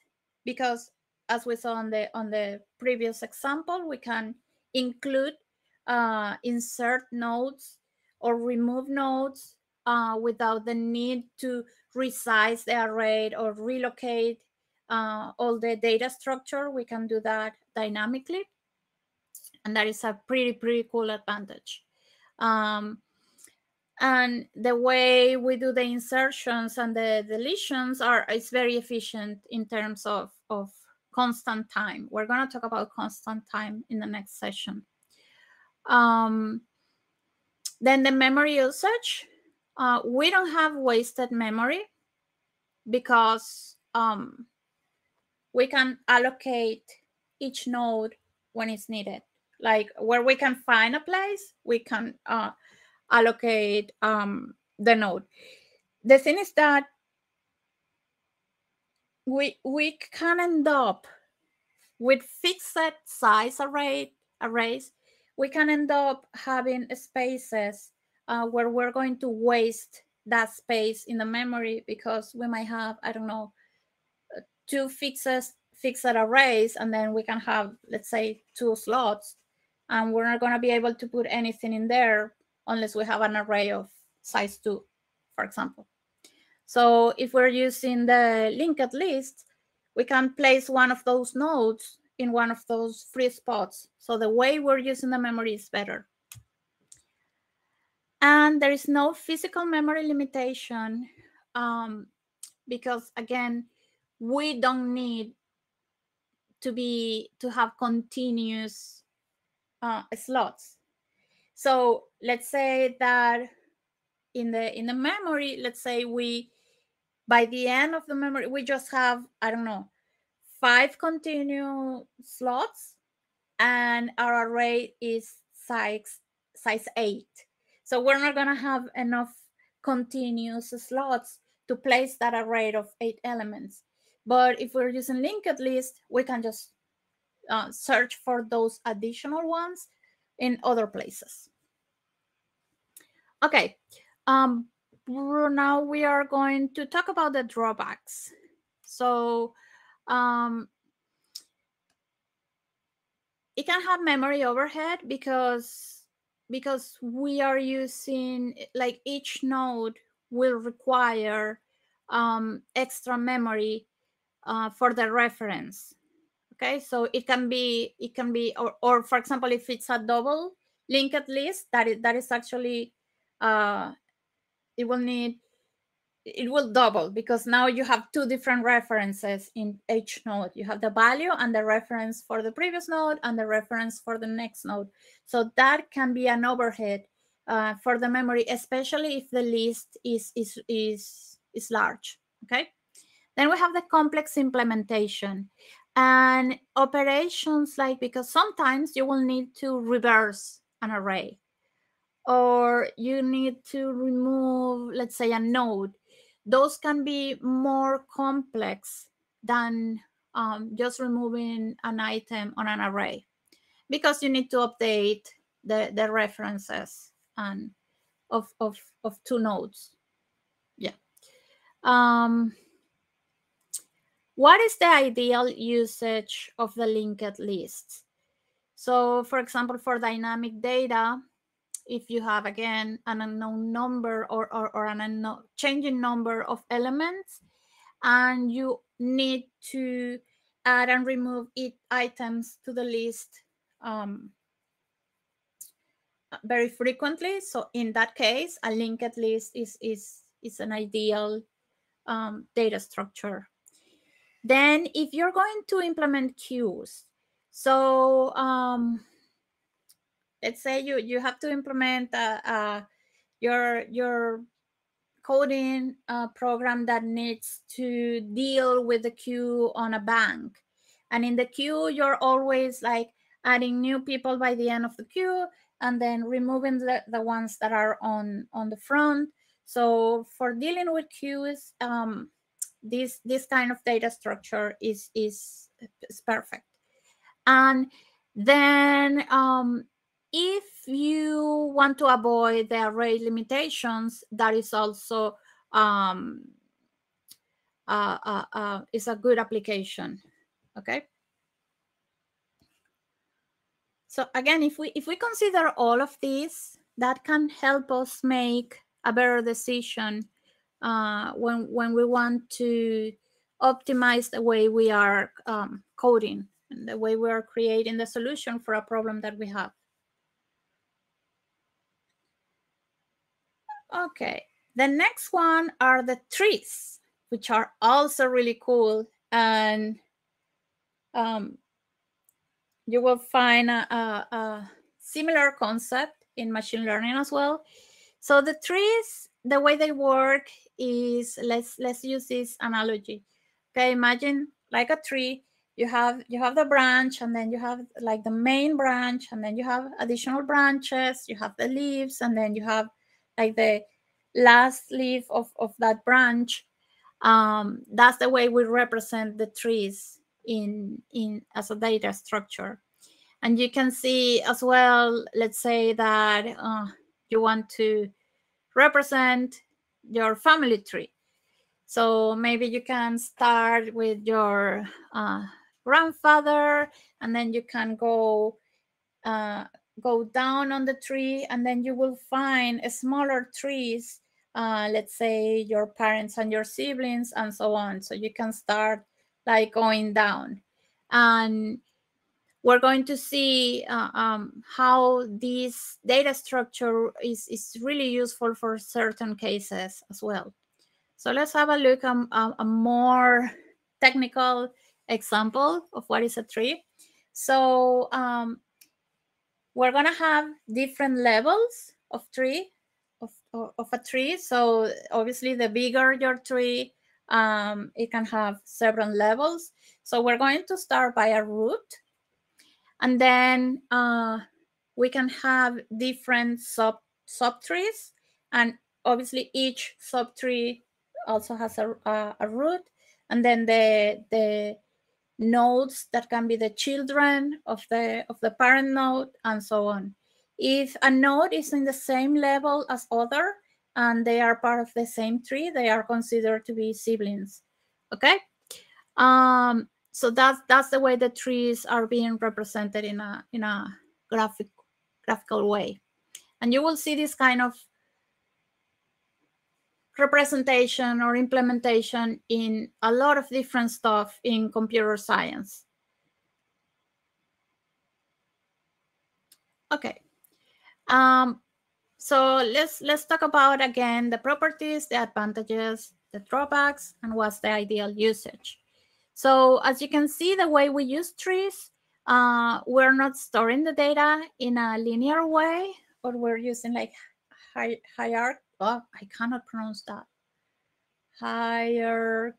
because as we saw on the previous example, we can include, insert nodes or remove nodes without the need to resize the array or relocate all the data structure. We can do that dynamically, and that is a pretty cool advantage. And the way we do the insertions and the deletions is very efficient in terms of constant time. We're going to talk about constant time in the next session. Then the memory usage. We don't have wasted memory, because we can allocate each node when it's needed. Like where we can find a place, we can allocate the node. The thing is that we can end up with fixed size arrays. We can end up having spaces where we're going to waste that space in the memory, because we might have, I don't know, two fixed arrays, and then we can have, let's say, 2 slots, and we're not going to be able to put anything in there unless we have an array of size 2, for example. So if we're using the linked list, we can place one of those nodes in one of those free spots. So the way we're using the memory is better. And there is no physical memory limitation, because, again, we don't need to have continuous slots. So let's say that in the memory, let's say by the end of the memory, we just have, I don't know, 5 continuous slots, and our array is size 8. So we're not going to have enough continuous slots to place that array of 8 elements. But if we're using linked list, we can just search for those additional ones in other places. Okay, now we are going to talk about the drawbacks. So it can have memory overhead, because we are using, like, each node will require extra memory for the reference. Okay, so it can be or for example, if it's a double linked list, that is actually it will double, because now you have 2 different references in each node. You have the value and the reference for the previous node and the reference for the next node. So that can be an overhead for the memory, especially if the list is large. Okay. Then we have the complex implementation and operations, like, because sometimes you will need to reverse an array, or you need to remove, let's say, a node. Those can be more complex than just removing an item on an array, because you need to update the references and of 2 nodes. Yeah. What is the ideal usage of the linked lists? So, for example, for dynamic data, if you have, again, an unknown number or an unknown changing number of elements, and you need to add and remove items to the list very frequently. So in that case, a linked list is an ideal data structure. Then if you're going to implement queues, so let's say you have to implement your coding program that needs to deal with the queue on a bank, and in the queue you're always like adding new people by the end of the queue and then removing the ones that are on the front. So for dealing with queues, this kind of data structure is perfect. And then if you want to avoid the array limitations, that is also is a good application. Okay. So again, if we consider all of these, that can help us make a better decision when we want to optimize the way we are coding and the way we are creating the solution for a problem that we have. Okay, the next one are the trees, which are also really cool, and you will find a similar concept in machine learning as well. So the trees, the way they work is, let's use this analogy. Okay, imagine like a tree. You have the branch, and then you have like the main branch, and then you have additional branches. You have the leaves, and then you have like the last leaf of that branch. That's the way we represent the trees in as a data structure. And you can see as well, let's say that you want to represent your family tree. So maybe you can start with your grandfather, and then you can go down on the tree, and then you will find smaller trees, let's say your parents and your siblings and so on. So you can start like going down, and we're going to see how this data structure is really useful for certain cases as well. So let's have a look at a more technical example of what is a tree. So we're going to have different levels of a tree. So obviously the bigger your tree, it can have several levels. So we're going to start by a root, and then we can have different subtrees, and obviously each subtree also has a root, and then the nodes that can be the children of the parent node, and so on. If a node is in the same level as other and they are part of the same tree, they are considered to be siblings. Okay. So that's the way the trees are being represented in a graphical way. And you will see this kind of representation or implementation in a lot of different stuff in computer science. Okay. So let's talk about again the properties, the advantages, the drawbacks, and what's the ideal usage. So as you can see, the way we use trees, we're not storing the data in a linear way, but we're using like hierarchy. Oh, I cannot pronounce that. Hierarchy.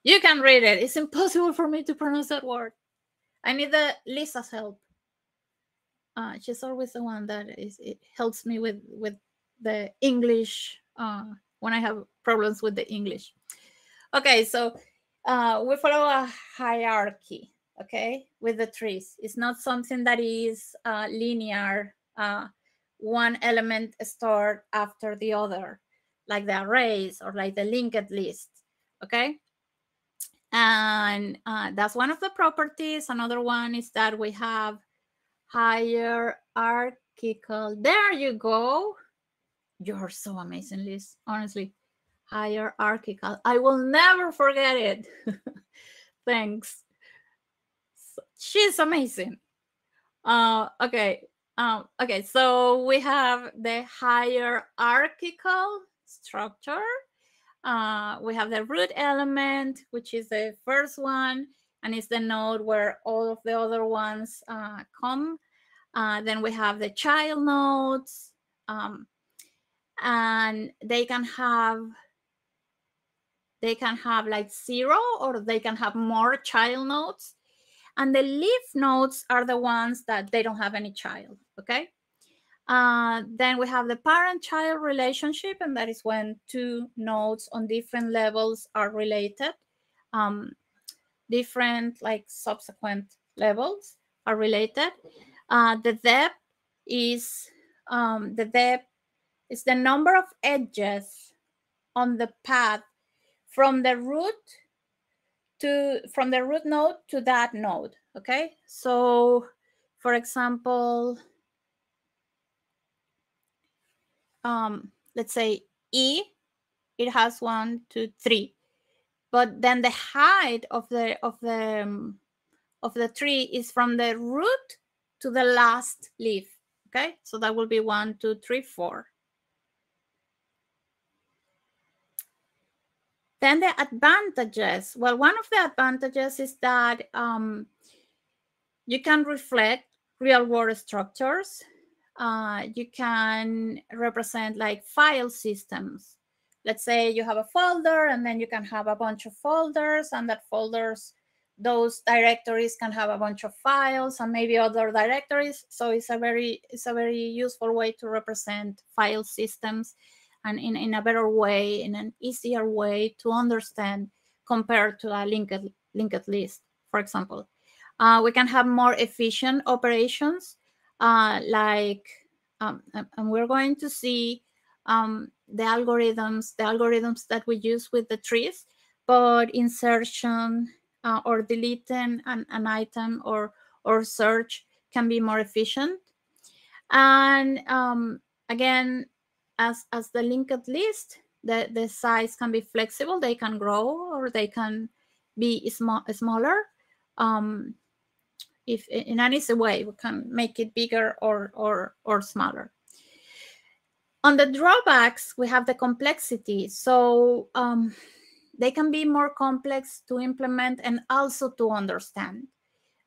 You can read it. It's impossible for me to pronounce that word. I need Lisa's help. She's always the one that it helps me with the English when I have problems with the English. Okay, so We follow a hierarchy, okay, with the trees. It's not something that is linear, one element stored after the other, like the arrays or like the linked list, okay? And that's one of the properties. Another one is that we have hierarchical. There you go. You're so amazing, Liz. Honestly, hierarchical. I will never forget it. Thanks. She's amazing. Okay. Okay. So we have the hierarchical structure. We have the root element, which is the first one, and it's the node where all of the other ones come. Then we have the child nodes, and they can have like 0, or they can have more child nodes. And the leaf nodes are the ones that they don't have any child, okay? Then we have the parent-child relationship, and that is when two nodes on different levels are related. Different like subsequent levels are related. The depth is the number of edges on the path from the root node to that node. Okay, so for example, let's say E, it has 1, 2, 3, but then the height of the tree is from the root to the last leaf. Okay, so that will be 1, 2, 3, 4. Then the advantages. Well, one of the advantages is that you can reflect real world structures. You can represent like file systems. Let's say you have a folder, and then you can have a bunch of folders, and those directories can have a bunch of files and maybe other directories. So it's a very useful way to represent file systems, and in a better way, in an easier way to understand compared to a linked list, for example. We can have more efficient operations, and we're going to see the algorithms that we use with the trees, but insertion or deleting an item or search can be more efficient. And again, as the linked list, the size can be flexible. They can grow or they can be smaller. If in an easy way, we can make it bigger or smaller. On the drawbacks, we have the complexity. So they can be more complex to implement and also to understand.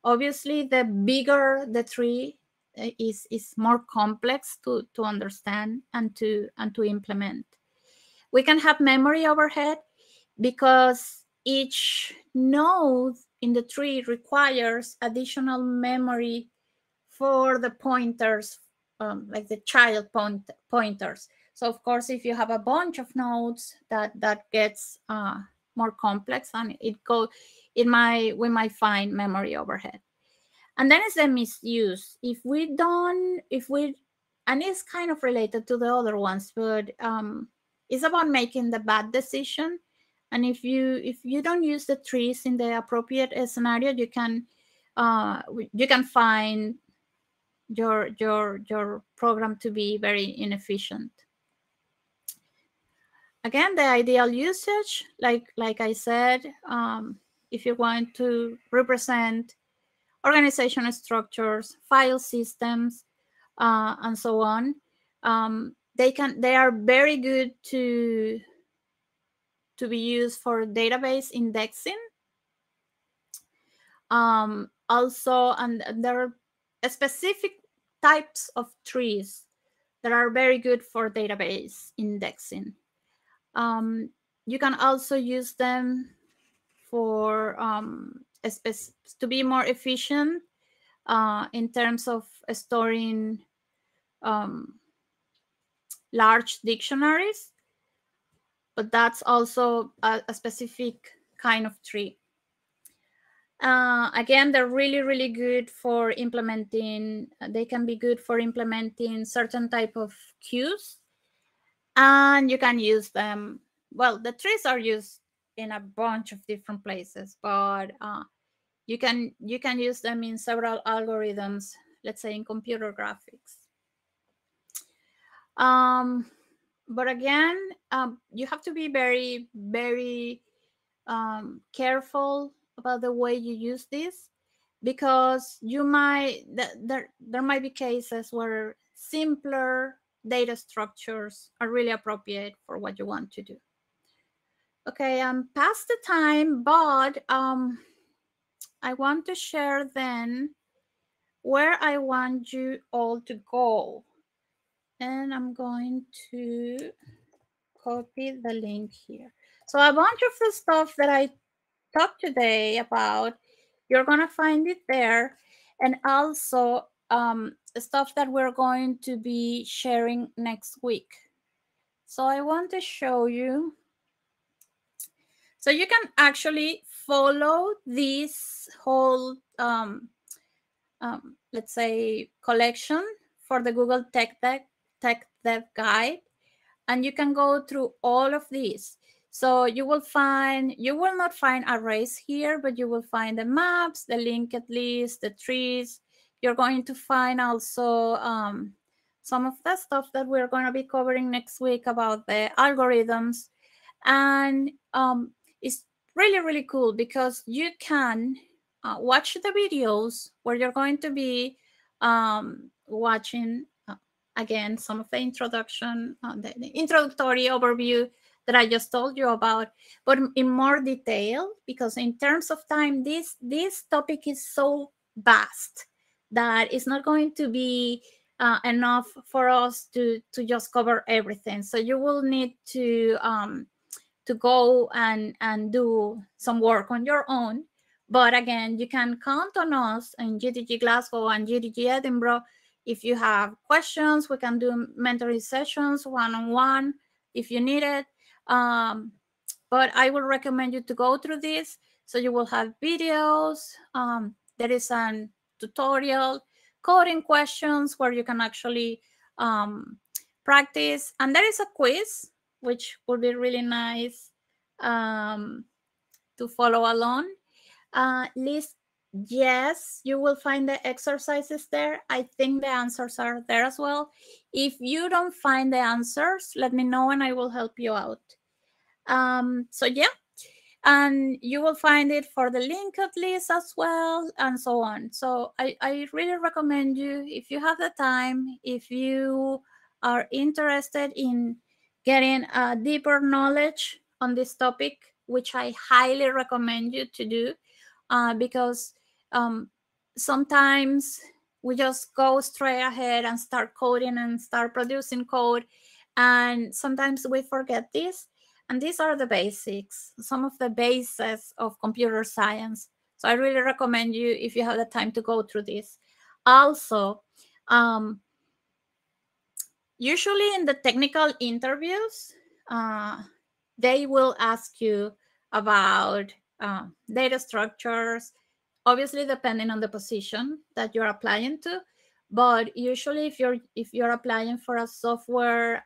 Obviously, the bigger the tree is more complex to understand and to implement. We can have memory overhead because each node in the tree requires additional memory for the pointers, like the child pointers. So of course, if you have a bunch of nodes, that gets more complex, and we might find memory overhead. And then it's the misuse. And it's kind of related to the other ones, but it's about making the bad decision. And if you don't use the trees in the appropriate scenario, you can find your program to be very inefficient. Again, the ideal usage, like I said, if you want to represent organizational structures, file systems, and so on, they are very good to be used for database indexing. Also, and there are specific types of trees that are very good for database indexing. You can also use them for to be more efficient in terms of storing large dictionaries, but that's also a specific kind of tree. Again, they're really, really good for implementing. They can be good for implementing certain type of queues, and you can use them. Well, the trees are used in a bunch of different places, but you can use them in several algorithms. Let's say in computer graphics. But again, you have to be very, very careful about the way you use this, because you might there might be cases where simpler data structures are really appropriate for what you want to do. Okay, I'm past the time, but I want to share then where I want you all to go. And I'm going to copy the link here. So a bunch of the stuff that I talked today about, you're going to find it there. And also stuff that we're going to be sharing next week. So I want to show you. So you can actually follow this whole, let's say, collection for the Google Tech Dev Guide. And you can go through all of these. So you will not find arrays here, but you will find the maps, the linked list, the trees. You're going to find also some of the stuff that we're going to be covering next week about the algorithms. And it's really, really cool because you can watch the videos where you're going to be watching again some of the introduction, the introductory overview that I just told you about, but in more detail, because in terms of time, this topic is so vast that it's not going to be enough for us to just cover everything. So you will need to go and do some work on your own. But again, you can count on us in GDG Glasgow and GDG Edinburgh. If you have questions, we can do mentoring sessions one-on-one if you need it. But I would recommend you to go through this. So you will have videos. There is a tutorial, coding questions where you can actually practice. And there is a quiz, which would be really nice to follow along. Liz, yes, you will find the exercises there. I think the answers are there as well. If you don't find the answers, let me know and I will help you out. So yeah, and you will find it for the linked list as well, and so on. So I really recommend you, if you have the time, if you are interested in getting a deeper knowledge on this topic, which I highly recommend you to do, because sometimes we just go straight ahead and start coding and start producing code, and sometimes we forget this. And these are the basics, some of the bases of computer science. So I really recommend you, if you have the time, to go through this. Also, usually in the technical interviews, they will ask you about data structures, obviously depending on the position that you're applying to. But usually if you're applying for a software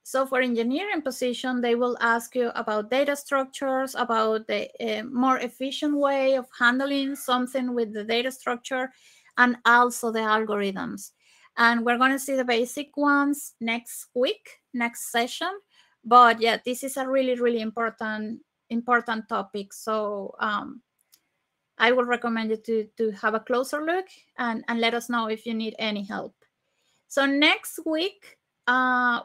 software engineering position, they will ask you about data structures, about the more efficient way of handling something with the data structure, and also the algorithms. And we're going to see the basic ones next week, next session. But yeah, this is a really, really important topic. So I would recommend you to have a closer look and let us know if you need any help. So next week,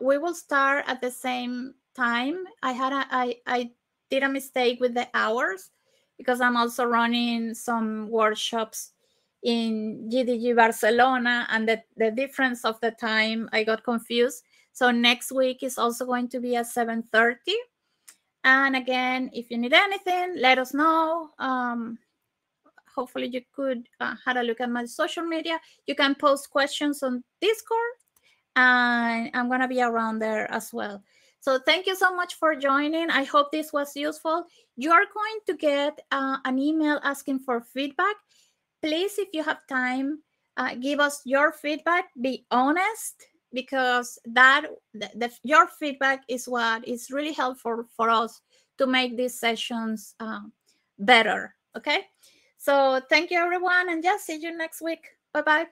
we will start at the same time. I did a mistake with the hours because I'm also running some workshops in GDG Barcelona, and the difference of the time, I got confused. So next week is also going to be at 7:30. And again, if you need anything, let us know. Hopefully you could have a look at my social media. You can post questions on Discord, and I'm going to be around there as well. So thank you so much for joining. I hope this was useful. You are going to get an email asking for feedback. Please, if you have time, give us your feedback. Be honest, because your feedback is what is really helpful for us to make these sessions better. Okay. So thank you, everyone, and just see you next week. Bye bye.